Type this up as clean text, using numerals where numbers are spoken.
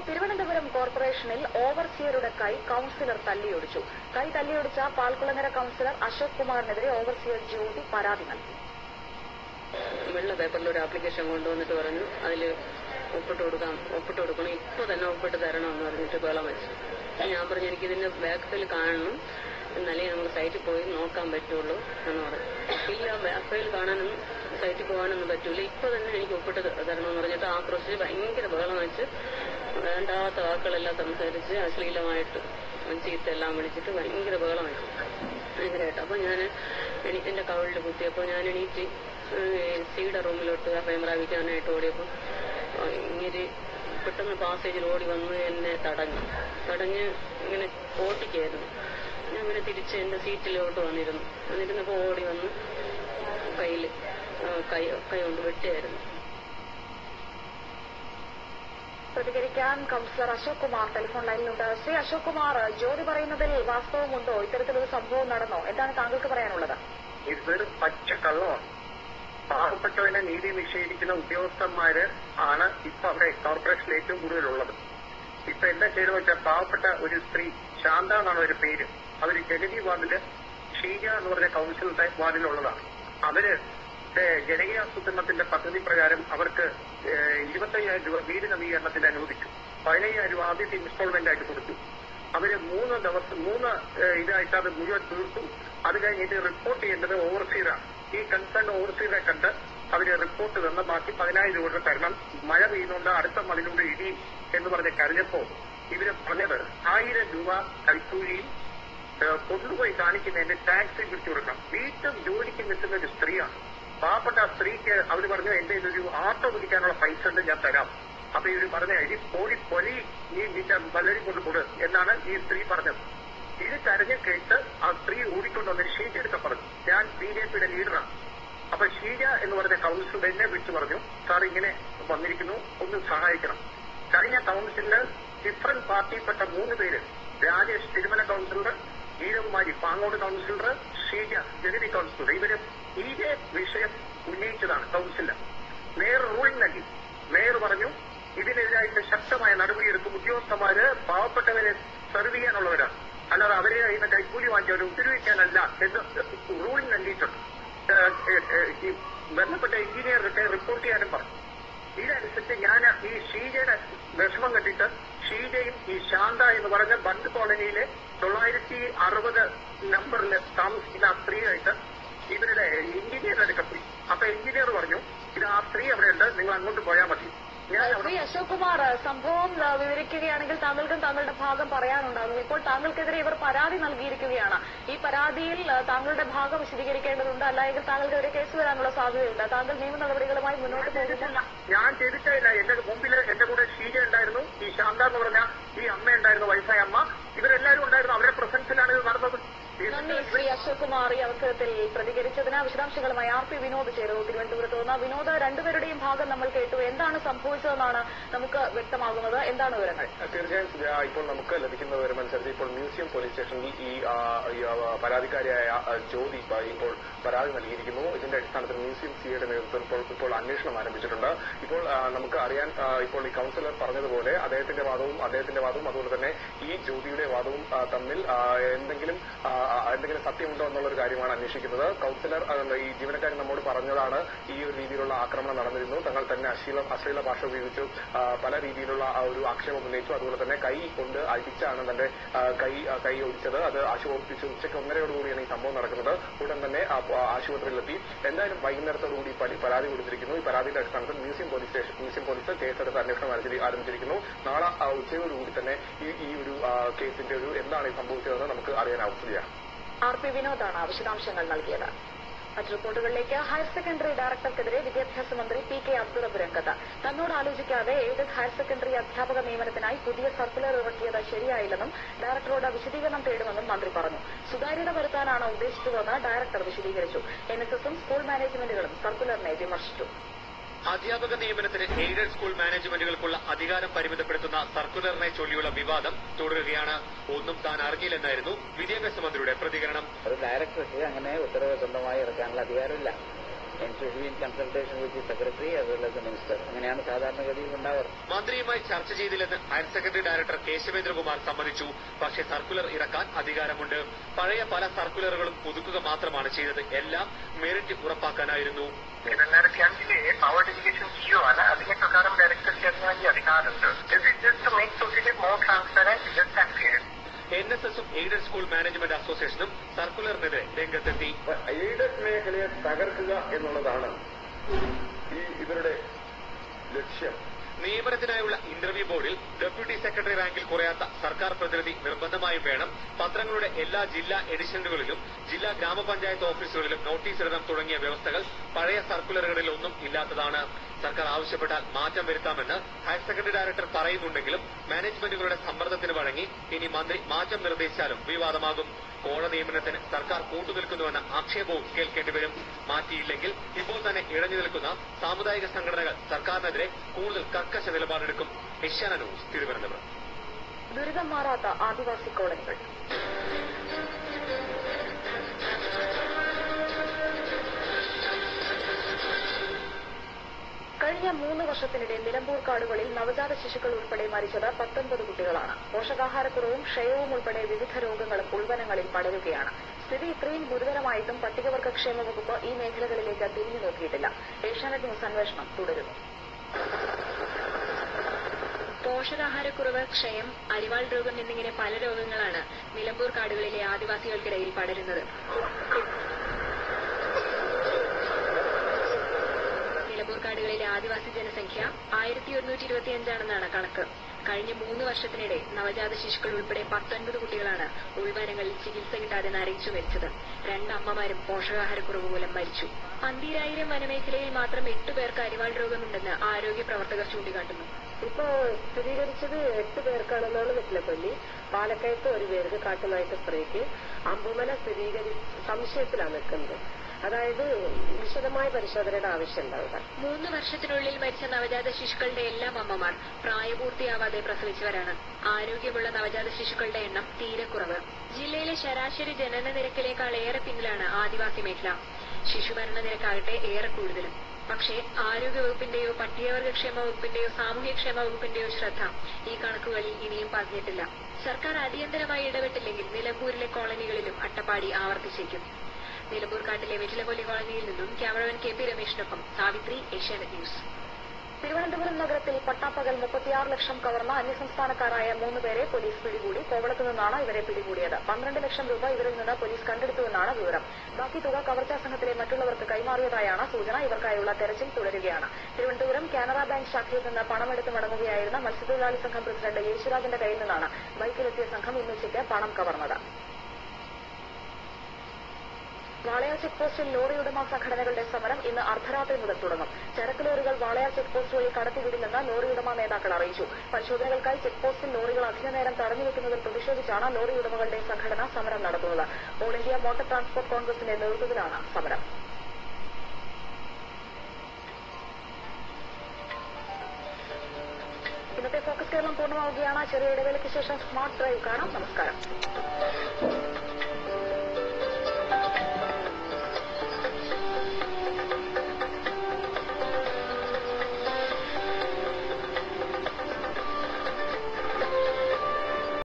തിരുവനന്തപുരം കോർപ്പറേഷനിൽ ഓവർസിയറുടെ കൈ കൌൺസിലർ തല്ലിയൊടിച്ചു. കൈ തല്ലിയൊടിച്ച പാൽക്കുളങ്ങര കൌൺസിലർ അശോക് കുമാറിനെതിരെ ഓവർസിയർ ജ്യോതി പരാതി നൽകി. വെള്ള പേപ്പറിൽ ഒരു ആപ്ലിക്കേഷൻ കൊണ്ടുവന്നിട്ട് പറഞ്ഞു അതിൽ ഒപ്പിട്ട് കൊടുക്കണം, ഇപ്പൊ തന്നെ ഒപ്പിട്ട് തരണമെന്ന് പറഞ്ഞിട്ട് ബഹളം വെച്ചു. ഞാൻ പറഞ്ഞു എനിക്കിതിന്റെ ബാക്ക് കാണണം, എന്നാലേ നമുക്ക് സൈറ്റിൽ പോയി നോക്കാൻ പറ്റുള്ളൂ എന്ന് പറഞ്ഞു. ഇല്ല, ബാക്ക് കാണാനൊന്നും സൈറ്റിൽ പോകാനൊന്നും പറ്റൂല, ഇപ്പൊ തന്നെ എനിക്ക് ഒപ്പിട്ട് തരണമെന്ന് പറഞ്ഞിട്ട് ആക്രോശിച്ച് ഭയങ്കര ബഹളം വെച്ച് വേണ്ടാത്ത വാക്കുകളെല്ലാം സംസാരിച്ച് അശ്ലീലമായിട്ട് ചീത്തെല്ലാം വിളിച്ചിട്ട് ഭയങ്കര ബഹളം വെച്ചു ഭയങ്കരമായിട്ട്. അപ്പൊ ഞാൻ എന്റെ കവിളിൽ കുത്തിയപ്പോൾ ഞാൻ എണീറ്റ് സിയുടെ റൂമിലോട്ട് അഭയം പ്രാപിക്കാനായിട്ട് ഓടിയപ്പോൾ ഇങ്ങനെ പെട്ടെന്ന് പാസേജിൽ ഓടി വന്ന് എന്നെ തടഞ്ഞ് ഇങ്ങനെ ഓട്ടിക്കായിരുന്നു. ഞാൻ ഇങ്ങനെ തിരിച്ച് എന്റെ സീറ്റിലോട്ട് വന്നിരുന്നപ്പോൾ ഓടി വന്ന് കൈ കൊണ്ട് വെട്ടിയായിരുന്നു. പ്രതികരിക്കാൻ കൌൺസിലർ അശോക് കുമാർ ടെലിഫോൺ ലൈനിലുണ്ട്. ശ്രീ അശോക് കുമാർ, ജ്യോതി പറയുന്നതിൽ വാസ്തവമുണ്ടോ? ഇത്തരത്തിലൊരു സംഭവം നടന്നോ? എന്താണ് താങ്കൾക്ക് പറയാനുള്ളത്? ഇതൊരു പച്ച കള്ളമാണ്. പാവപ്പെട്ടവനെ നീതി നിഷേധിക്കുന്ന ഉദ്യോഗസ്ഥന്മാര് ആണ് ഇപ്പൊ അവിടെ കോർപ്പറേഷനിൽ ഏറ്റവും കൂടുതലുള്ളത്. ഇപ്പൊ എന്താ ചെയ്തെന്ന് വെച്ചാൽ പാവപ്പെട്ട ഒരു സ്ത്രീ ശാന്ത എന്നാണ് ഒരു പേര്, അവര് ജഗതി വാർഡില് ഷീജ എന്ന് പറഞ്ഞ കൌൺസിലറുടെ വാർഡിലുള്ളതാണ്. അവര് ജനകീയാസൂത്രണത്തിന്റെ പദ്ധതി പ്രകാരം അവർക്ക് 25,000 രൂപ വീട് നവീകരണത്തിന് അനുവദിച്ചു. 15,000 രൂപ ആദ്യത്തെ ഇൻസ്റ്റാൾമെന്റ് ആയിട്ട് കൊടുത്തു. അവര് 3 ഇതായിട്ട് അത് മുഴുവൻ തീർത്തു. അത് കഴിഞ്ഞിട്ട് റിപ്പോർട്ട് ചെയ്യേണ്ടത് ഓവർസീറാണ്. ഈ കൺസേൺ ഓവർസീറെ കണ്ട് അവര് റിപ്പോർട്ട് തന്ന് ബാക്കി 10,000 രൂപ തരണം, മഴ പെയ്യുന്നുണ്ട്, അടുത്ത മണിലൂടെ ഇടിയും എന്ന് പറഞ്ഞ് കരഞ്ഞപ്പോ ഇവര് പറഞ്ഞത് 1000 രൂപ കൈക്കൂലിയും കൊണ്ടുപോയി കാണിക്കുന്നതിന്റെ ടാക്സ് പിടിച്ചു കൊടുക്കണം. വീട്ടിൽ ജോലിക്ക് നിൽക്കുന്ന ഒരു സ്ത്രീയാണ്. പാവപ്പെട്ട സ്ത്രീക്ക് അവര് പറഞ്ഞു എന്റെ ഇതൊരു ആട്ടോ പിടിക്കാനുള്ള പൈസ ഉണ്ട്, ഞാൻ തരാം. അപ്പൊ ഇവര് പറഞ്ഞ ഈ പൊലി നീ നിന്റെ പലരും കൊണ്ടുകൊടു എന്നാണ് ഈ സ്ത്രീ പറഞ്ഞത്. ഇത് കരഞ്ഞ് കേട്ട് ആ സ്ത്രീ ഓടിക്കൊണ്ടുവന്നൊരു ഷീജ എടുക്ക പറഞ്ഞു, ഞാൻ BJPയുടെ ലീഡറാണ്. അപ്പൊ ഷീജ എന്ന് പറഞ്ഞ കൌൺസിലർ എന്നെ വിളിച്ചു പറഞ്ഞു, സാർ ഇങ്ങനെ വന്നിരിക്കുന്നു, ഒന്ന് സഹായിക്കണം. കഴിഞ്ഞ കൌൺസിലിന് ഡിഫറന്റ് പാർട്ടിയിൽപ്പെട്ട 3 പേര്, Rajesh Thirumala councillor, Geethakumari Pangode councillor, Sheeja Jagathy councillor, ഇവര് ഇതേ വിഷയം ഉന്നയിച്ചതാണ് കൌൺസിലർ. മേയർ റൂളിംഗ് നൽകി. മേയർ പറഞ്ഞു ഇതിനെതിരായിട്ട് ശക്തമായ നടപടിയെടുക്കും, ഉദ്യോഗസ്ഥന്മാര് പാവപ്പെട്ടവരെ സെർവ് ചെയ്യാനുള്ളവരാണ്, അല്ലാതെ അവരെ അതിന് കൈക്കൂലി വാങ്ങിച്ചവരെ ഉപദ്രവിക്കാനല്ല എന്ന് റൂളിംഗ് നൽകിയിട്ടുണ്ട്. ബന്ധപ്പെട്ട എഞ്ചിനീയർക്ക് റിപ്പോർട്ട് ചെയ്യാനും പറഞ്ഞു. ഇതനുസരിച്ച് ഞാൻ ഈ ഷീജയുടെ വിഷമം കണ്ടിട്ട് ഷീജയും ഈ ശാന്ത എന്ന് പറഞ്ഞ ബണ്ട് കോളനിയിലെ 960 നമ്പറിൽ താമസിക്കുന്ന ആ സ്ത്രീയായിട്ട് ഇവരുടെ എഞ്ചിനീയർ എടുക്ക പോയി. അപ്പൊ എഞ്ചിനീയർ പറഞ്ഞു ഇത് ആ സ്ത്രീ അവിടെയുണ്ട്, നിങ്ങൾ അങ്ങോട്ട് പോയാൽ മതി. ശ്രീ അശോക് കുമാർ, സംഭവം വിവരിക്കുകയാണെങ്കിൽ താങ്കൾക്കും താങ്കളുടെ ഭാഗം പറയാനുണ്ടാകും. ഇപ്പോൾ താങ്കൾക്കെതിരെ ഇവർ പരാതി നൽകിയിരിക്കുകയാണ്. ഈ പരാതിയിൽ താങ്കളുടെ ഭാഗം വിശദീകരിക്കേണ്ടതുണ്ട്, അല്ലെങ്കിൽ താങ്കൾക്കെതിരെ കേസ് വരാനുള്ള സാധ്യതയുണ്ട്. താങ്കൾ നിയമ നടപടികളുമായി മുന്നോട്ട് പോകുന്നില്ല. ഞാൻ ചെയ്തിട്ടില്ല. എന്റെ മുമ്പിൽ എന്റെ കൂടെ ഷീജ ഉണ്ടായിരുന്നു, ഈ ശാന്ത എന്ന് പറഞ്ഞ ഈ അമ്മ ഉണ്ടായിരുന്നു, വയസ്സായ അമ്മ, ഇവരെല്ലാവരും ഉണ്ടായിരുന്നു. അവരുടെ പ്രസൻസിലാണ് ഇത് നടന്നത്. നന്ദി ശ്രീ അശോക് കുമാർ, ഈ അവസരത്തിൽ പ്രതികരിച്ചതിന്. വിശദാംശങ്ങളുമായി RP വിനോദ് ചേരുന്നു തിരുവനന്തപുരത്ത് നിന്ന്. വിനോദ്, രണ്ടുപേരുടെയും ഭാഗം നമ്മൾ കേട്ടു. എന്താണ് സംഭവിച്ചതെന്നാണ് നമുക്ക് വ്യക്തമാകുന്നത്? എന്താണ് വിവരങ്ങൾ? തീർച്ചയായും ഇപ്പോൾ നമുക്ക് ലഭിക്കുന്ന വിവരമനുസരിച്ച് ഇപ്പോൾ മ്യൂസിയം പോലീസ് സ്റ്റേഷനിൽ ഈ പരാതിക്കാരിയായ ജ്യോതി ഇപ്പോൾ പരാതി നൽകിയിരിക്കുന്നു. ഇതിന്റെ അടിസ്ഥാനത്തിൽ മ്യൂസിയം സിയുടെ നേതൃത്വത്തിൽ ഇപ്പോൾ അന്വേഷണം ആരംഭിച്ചിട്ടുണ്ട്. ഇപ്പോൾ നമുക്ക് അറിയാൻ ഇപ്പോൾ ഈ കൌൺസിലർ പറഞ്ഞതുപോലെ അദ്ദേഹത്തിന്റെ വാദവും അതുപോലെ തന്നെ ഈ ജ്യോതിയുടെ വാദവും തമ്മിൽ എന്തെങ്കിലും സത്യമുണ്ടോ എന്നുള്ളൊരു കാര്യമാണ് അന്വേഷിക്കുന്നത്. കൌൺസിലർ ഈ ജീവനക്കാരൻ നമ്മോട് പറഞ്ഞതാണ് ഈ ഒരു രീതിയിലുള്ള ആക്രമണം നടന്നിരുന്നു, തങ്ങൾ തന്നെ അശ്ലീല ഭാഷ ഉപയോഗിച്ചു, പല രീതിയിലുള്ള ഒരു ആക്ഷേപം ഉന്നയിച്ചു, അതുപോലെ തന്നെ കൈ കൊണ്ട് അടിച്ചാണ് തന്റെ കൈ ഒടിച്ചത്. അത് ആശുപത്രി ഉച്ചയ്ക്ക് 1:30 ഈ സംഭവം നടക്കുന്നത്. ഉടൻ തന്നെ ആശുപത്രിയിലെത്തി. എന്തായാലും വൈകുന്നേരത്തോടുകൂടി പരാതി കൊടുത്തിരിക്കുന്നു. ഈ പരാതിയുടെ അടിസ്ഥാനത്തിൽ മ്യൂസിയം പോലീസ് കേസെടുത്ത് അന്വേഷണം ആരംഭിച്ചിരിക്കുന്നു. നാളെ ഉച്ചയോടുകൂടി തന്നെ ഈ ഒരു കേസിന്റെ എന്താണ് ഈ സംഭവിച്ചതെന്ന് നമുക്ക് അറിയാനാവുകയാണ്. RP വിനോദാണ് വിശദാംശങ്ങൾ നൽകിയത്. മറ്റു റിപ്പോർട്ടുകളിലേക്ക്. ഹയർ സെക്കൻഡറി ഡയറക്ടർക്കെതിരെ വിദ്യാഭ്യാസ മന്ത്രി PK അബ്ദുൾ റബ്ബ് രംഗത്ത്. തന്നോട് ആലോചിക്കാതെ എയ്ഡഡ് ഹയർ സെക്കൻഡറി അധ്യാപക നിയമനത്തിനായി പുതിയ സർക്കുലർ ഇറക്കിയത് ശരിയായില്ലെന്നും ഡയറക്ടറോട് വിശദീകരണം തേടുമെന്നും മന്ത്രി പറഞ്ഞു. സുതാര്യത വരുത്താനാണ് ഉദ്ദേശിച്ചതെന്ന് ഡയറക്ടർ വിശദീകരിച്ചു. NSSഉം സ്കൂൾ മാനേജ്മെന്റുകളും സർക്കുലറിനെ വിമർശിച്ചു. അധ്യാപക നിയമനത്തിന് എയ്ഡഡ് സ്കൂൾ മാനേജ്മെന്റുകൾക്കുള്ള അധികാരം പരിമിതപ്പെടുത്തുന്ന സർക്കുലറിനെ ചൊല്ലിയുള്ള വിവാദം തുടരുകയാണ്. ഒന്നും താൻ അറിഞ്ഞില്ലെന്നായിരുന്നു വിദ്യാഭ്യാസ മന്ത്രിയുടെ പ്രതികരണം. ഒരു ഡയറക്ടർക്ക് അങ്ങനെ ഉത്തരവ് സ്വന്തമായി ഇറക്കാനുള്ള അധികാരമില്ല. and should be in consultation with the secretary as well as the minister. അങ്ങനെയാണ് സാധാരണഗതിയിൽ ഉണ്ടാവാറ്. മന്ത്രിയുമായി ചർച്ച ചെയ്തില്ലെന്ന് ഹയർ സെക്കൻഡറി ഡയറക്ടർ കേശവേന്ദ്രകുമാർ സമ്മതിച്ചു. പക്ഷേ സർക്കുലർ ഇറക്കാൻ അധികാരമുണ്ട്. പഴയ പല സർക്കുലറുകളും പുതുക്കുക മാത്രമാണ് ചെയ്തത്. എല്ലാം മെറിറ്റ് ഉറപ്പാക്കാനായിരുന്നു. പവർ ഡെലിഗേഷൻ സിഒ ആണ്, അതിന്റെ പ്രകാരം ഡയറക്ടർക്ക് അതിന് വേണ്ടി അധികാരമുണ്ട്. NSSും എയ്ഡഡ് സ്കൂൾ മാനേജ്മെന്റ് അസോസിയേഷനും സർക്കുലറിനെതിരെ രംഗത്തെത്തി. എയ്ഡഡ് മേഖലയെ തകർക്കുക എന്നുള്ളതാണ് ഇവരുടെ ലക്ഷ്യം. നിയമനത്തിനായുള്ള ഇന്റർവ്യൂ ബോർഡിൽ ഡെപ്യൂട്ടി സെക്രട്ടറി റാങ്കിൽ കുറയാത്ത സർക്കാർ പ്രതിനിധി നിർബന്ധമായും വേണം. പത്രങ്ങളുടെ എല്ലാ ജില്ലാ എഡിഷനുകളിലും ജില്ലാ ഗ്രാമപഞ്ചായത്ത് ഓഫീസുകളിലും നോട്ടീസ് ഇടണം തുടങ്ങിയ വ്യവസ്ഥകൾ പഴയ സർക്കുലറുകളിൽ ഒന്നും ഇല്ലാത്തതാണ്. സർക്കാർ ആവശ്യപ്പെട്ടാൽ മാറ്റം വരുത്താമെന്ന് ഹയർ സെക്കൻഡറി ഡയറക്ടർ പറയുന്നുണ്ടെങ്കിലും മാനേജ്മെന്റുകളുടെ സമ്മർദ്ദത്തിന് വഴങ്ങി ഇനി മന്ത്രി മാറ്റം നിർദ്ദേശിച്ചാലും വിവാദമാകും. കോഴ നിയമനത്തിന് സർക്കാർ കൂട്ടുനിൽക്കുന്നുവെന്ന ആക്ഷേപവും കേൾക്കേണ്ടിവരും. മാറ്റിയില്ലെങ്കിൽ ഇപ്പോൾ തന്നെ ഇഴഞ്ഞു നിൽക്കുന്ന സാമുദായിക സംഘടനകൾ സർക്കാരിനെതിരെ കൂടുതൽ കർക്കശ നിലപാടെടുക്കും. ഏഷ്യാനെറ്റ് ന്യൂസ്, തിരുവനന്തപുരം. ദുരിതം മാറാത്ത ആദിവാസി കോളനികൾ. കഴിഞ്ഞ 3 വർഷത്തിനിടെ നിലമ്പൂർ കാടുകളിൽ നവജാത ശിശുക്കൾ ഉൾപ്പെടെ മരിച്ചത് 19 കുട്ടികളാണ്. പോഷകാഹാരക്കുറവും ക്ഷയവും ഉൾപ്പെടെ വിവിധ രോഗങ്ങളും ഉൾവനങ്ങളിൽ പടരുകയാണ്. സ്ഥിതി ഇത്രയും ഗുരുതരമായിട്ടും പട്ടികവർഗക്ഷേമ വകുപ്പ് ഈ മേഖലകളിലേക്ക് തിരിഞ്ഞു നോക്കിയിട്ടില്ല. ഏഷ്യാനെറ്റ് ന്യൂസ് അന്വേഷണം തുടരുന്നു. പോഷകാഹാരക്കുറവ്, ക്ഷയം, അരിവാൾ രോഗം എന്നിങ്ങനെ പല രോഗങ്ങളാണ് നിലമ്പൂർ കാടുകളിലെ ആദിവാസികൾക്കിടയിൽ പടരുന്നത്. നിലമ്പൂർ കാടുകളിലെ ആദിവാസി ജനസംഖ്യ 1125 കണക്ക്. കഴിഞ്ഞ 3 വർഷത്തിനിടെ നവജാത ശിശുക്കൾ ഉൾപ്പെടെ 19 കുട്ടികളാണ് ഉൾവനങ്ങളിൽ ചികിത്സ കിട്ടാതെ നരയിച്ചു മരിച്ചത്. 2 അമ്മമാരും പോഷകാഹാരക്കുറവ് മൂലം മരിച്ചു. പന്തീരായിരം വനമേഖലയിൽ മാത്രം 8 പേർക്ക് അരിവാൾ രോഗമുണ്ടെന്ന് ആരോഗ്യ പ്രവർത്തകർ ചൂണ്ടിക്കാട്ടുന്നു. ഇപ്പോ സ്ഥിരീകരിച്ചത് 8 പേർക്കാണെന്നാണ് വെറ്റിലപ്പള്ളി. പാലക്കയത്ത് 1 പേർക്ക്, കാട്ടുനായ്ക്ക സ്ത്രീക്ക്. അമ്പുമല സംശയത്തിലാണ് നിൽക്കുന്നത്. അതായത് വിശദമായ പരിശോധനയുടെ ആവശ്യമുണ്ടാവുക. 3 വർഷത്തിനുള്ളിൽ മരിച്ച നവജാത ശിശുക്കളുടെ എല്ലാം അമ്മമാർ പ്രായപൂർത്തിയാവാതെ പ്രസവിച്ചവരാണ്. ആരോഗ്യമുള്ള നവജാത ശിശുക്കളുടെ എണ്ണം തീരെ കുറവ്. ജില്ലയിലെ ശരാശരി ജനന നിരക്കിലേക്കാൾ ഏറെ പിന്നിലാണ് ആദിവാസി മേഖല. ശിശുമരണ നിരക്കാകട്ടെ ഏറെ കൂടുതലും. പക്ഷേ ആരോഗ്യവകുപ്പിന്റെയോ പട്ടികവർഗക്ഷേമ വകുപ്പിന്റെയോ സാമൂഹ്യക്ഷേമ വകുപ്പിന്റെയോ ശ്രദ്ധ ഈ കണക്കുകളിൽ ഇനിയും പതിഞ്ഞിട്ടില്ല. സർക്കാർ അടിയന്തരമായി ഇടപെട്ടില്ലെങ്കിൽ നിലമ്പൂരിലെ കോളനികളിലും അട്ടപ്പാടി ആവർത്തിച്ചേക്കും. നിലമ്പൂർ കാട്ടിലെ വെറ്റിലക്കൊല്ലി കോളനിയിൽ നിന്നും ക്യാമറമാൻ KP രമേശിനൊപ്പം സാവിത്രി, ഏഷ്യാനെറ്റ് ന്യൂസ്. തിരുവനന്തപുരം നഗരത്തിൽ പട്ടാപ്പകൽ 36 ലക്ഷം കവർന്ന അന്യസംസ്ഥാനക്കാരായ 3 പേരെ പോലീസ് പിടികൂടി. കോവളത്തു നിന്നാണ് ഇവരെ പിടികൂടിയത്. 12 ലക്ഷം രൂപ ഇവരിൽ നിന്ന് പോലീസ് കണ്ടെടുത്തുവെന്നാണ് വിവരം. ബാക്കി തുക കവർച്ചാ സംഘത്തിലെ മറ്റുള്ളവർക്ക് കൈമാറിയതായാണ് സൂചന. ഇവർക്കായുള്ള തെരച്ചിൽ തുടരുകയാണ്. തിരുവനന്തപുരം കാനറ ബാങ്ക് ശാഖയിൽ നിന്ന് പണമെടുത്ത് മടങ്ങുകയായിരുന്ന മത്സ്യത്തൊഴിലാളി സംഘം പ്രസിഡന്റ് യേശുരാജിന്റെ കയ്യിൽ നിന്നാണ് ബൈക്കിലെത്തിയ സംഘം ഇന്നുച്ചയ്ക്ക് പണം കവർന്നത്. വാളയാർ ചെക്ക് പോസ്റ്റിൽ ലോറി ഉടമ സംഘടനകളുടെ സമരം ഇന്ന് അർദ്ധരാത്രി മുതൽ തുടങ്ങും. ചരക്ക് ലോറികൾ വാളയാർ ചെക്ക് പോസ്റ്റ് വഴി കടത്തിവിടില്ലെന്ന് ലോറി ഉടമ നേതാക്കൾ അറിയിച്ചു. പരിശോധനകൾക്കായി ചെക്ക് പോസ്റ്റിൽ ലോറികൾ അധിക നേരം തടഞ്ഞുവെക്കുന്നതിൽ പ്രതിഷേധിച്ചാണ് ലോറി ഉടമകളുടെ സംഘടന സമരം നടത്തുന്നത്. ഓൾ ഇന്ത്യ മോട്ടോർ ട്രാൻസ്പോർട്ട് കോൺഗ്രസിന്റെ നേതൃത്വത്തിലാണ് സമരം. ഇന്നത്തെ ഫോക്കസ് കേരളം പൂർണ്ണമാവുകയാണ്. ചെറിയ ഇടവേളയ്ക്ക് ശേഷം സ്മാർട്ട് ഡ്രൈവ് കാണാം. നമസ്കാരം.